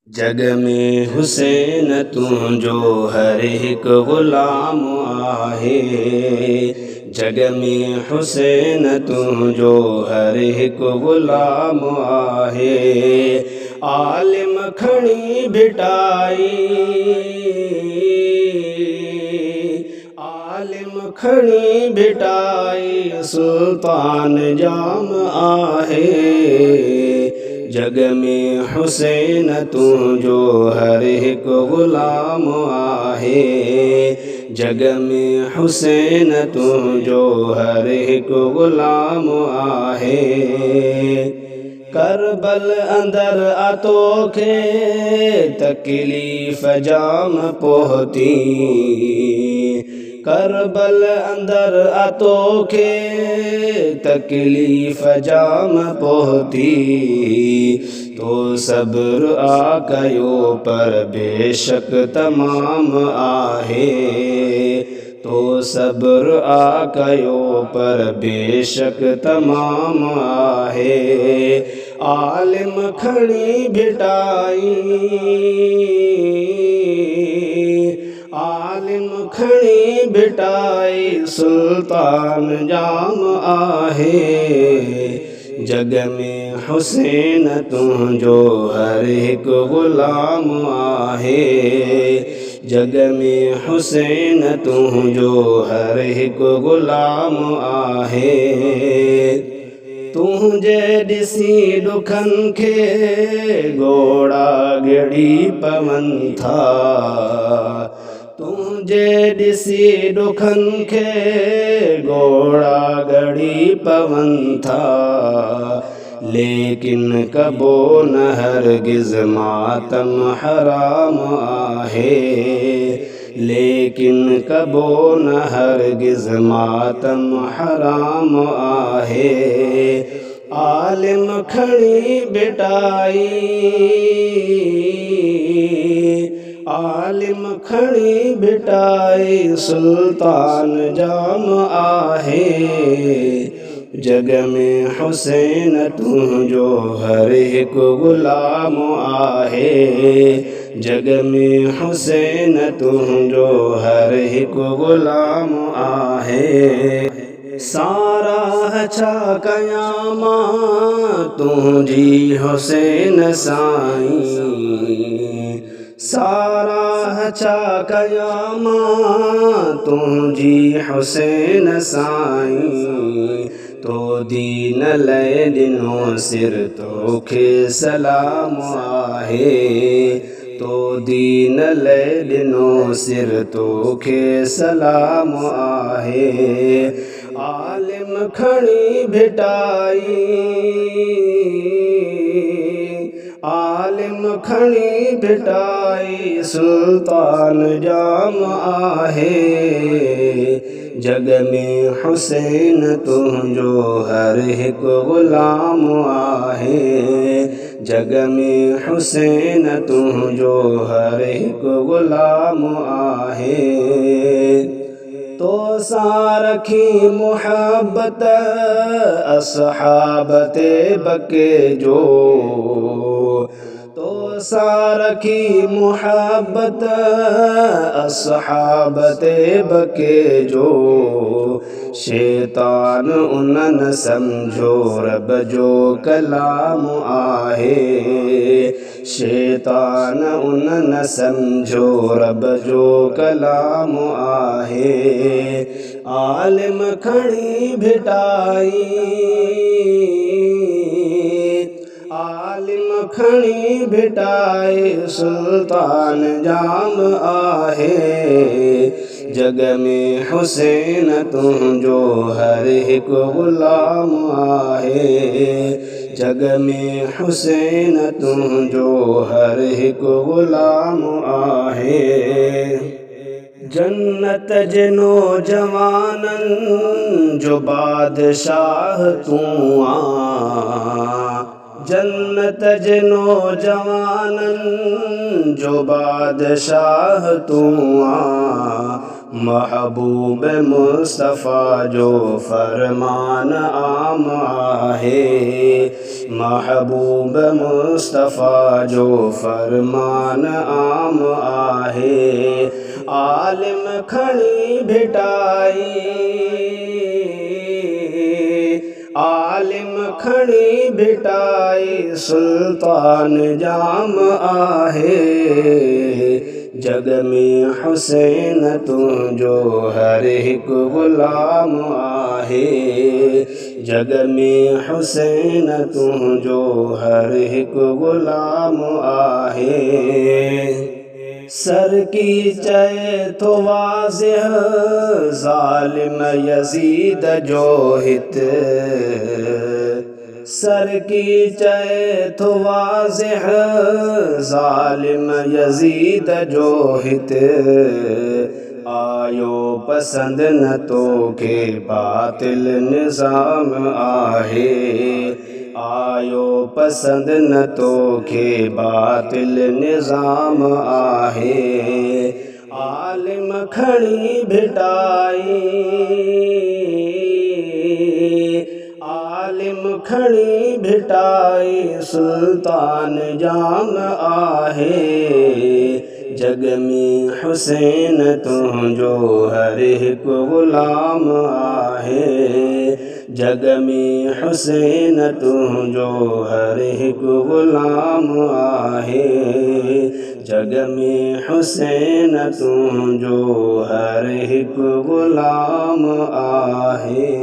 जग में हुसैन तुंहिंजो हर हिकु ग़ुलाम आहे। जग में हुसैन तुंहिंजो हर हिकु ग़ुलाम आहे। आलिम खणी भिटाई, आलिम खणी भिटाई सुल्तान जाम आहे। जग में हुसैन तुंहिंजो हर हिकु ग़ुलाम आहे। जग में हुसैन तुंहिंजो हर हिकु ग़ुलाम आहे। करबल अंदर तोखे तकलीफ़ जाम पहुती। करबल अंदर तोखे तकलीफ़ जाम पहुती। तो सब्र कयो पर बेशक तमाम आहे। तो सब्र कयो पर बेशक तमाम आहे। आलिम खणी भिटाई, आलिम खणी भिटाई सुल्तान जाम आहे। जग में हुसैन तुंहिंजो हर हिकु ग़ुलाम आहे। जग में हुसैन तुंहिंजो हर हिकु ग़ुलाम आहे। तुंहिंजे ॾिसी ॾुखनि खे घोड़ा ॻड़ी पवनि था। तुंहिंजे ॾिसी ॾुखनि खे घोड़ा ॻड़ी पवनि था। लेकिन कबो न हरगिज़ मातम हराम आहे। लेकिन कबो न हरगिज़ मातम हराम आहे। आलिम खणी भिटाई, आलिम खणी भिटाई सुल्तान जाम आहे। जग में हुसैन तुंहिंजो हर हिकु ग़ुलाम आहे। जग में हुसैन तुंहिंजो हर हिकु ग़ुलाम आहे। सारा छा कयां मां तुंहिंजी हुसैन साईं। सारा छा कयां मां तुंहिंजी हुसैन साईं। तो दीन लाइ ॾिनो सिर तोखे सलाम आहे। तो दीन लाइ ॾिनो सिर तोखे सलाम आहे। आलिम खणी भिटाई, आलिम खणी भिटाई सुल्तान जाम आहे। जग में हुसैन तुंहिंजो हर हिकु ग़ुलाम आहे। जग में हुसैन तुंहिंजो हर हिकु ग़ुलाम आहे। तो सां रखी मुहब्बत असहाब ते बके जो। तो सां रखी मुहब्बत असहाब ते बके जो। शैतान उन्हनि सम्झो रब जो कलाम आहे। शैतान उन्हनि सम्झो रब जो कलाम आहे। आलिम खणी भिटाई, आलिम खणी भिटाई सुल्तान जाम आहे। जग में हुसैन तुंहिंजो हर हिकु ग़ुलाम आहे। जग में हुसैन तुंहिंजो हर हिकु ग़ुलाम आहे। जन्नत जे नौजवाननि जो बादशाह तूं आ। जन्नत जे नौजवाननि जो बादशाह तूं आ। महबूब मुस्तफ़ा जो फरमान आम आहे महबूब मुस्तफ़ा जो फरमान आम आहे आलिम खणी भिटाई आलिम खणी भिटाई सुल्तान जाम आहे जग में हुसैन तुझो हर एक गुलाम आहे जग में हुसैन तुझो हर एक गुलाम आहे सर की चए तो वाज़िह ज़ालिम यज़ीद जो हित सर की चए तो वाज़िह ज़ालिम यज़ीद जो हित आयो पसंद न तो के बातिल निज़ाम आहे आयो पसंद न तो के बातिल निज़ाम आहे आलिम खणी भिटाई आलिम खणी भिटाई सुल्तान जाम आहे जग में हुसैन तुझो हर एक गुलाम आहे जग में हुसैन तुझो हर एक गुलाम आहे जग में हुसैन तुझो हर एक गुलाम आहे।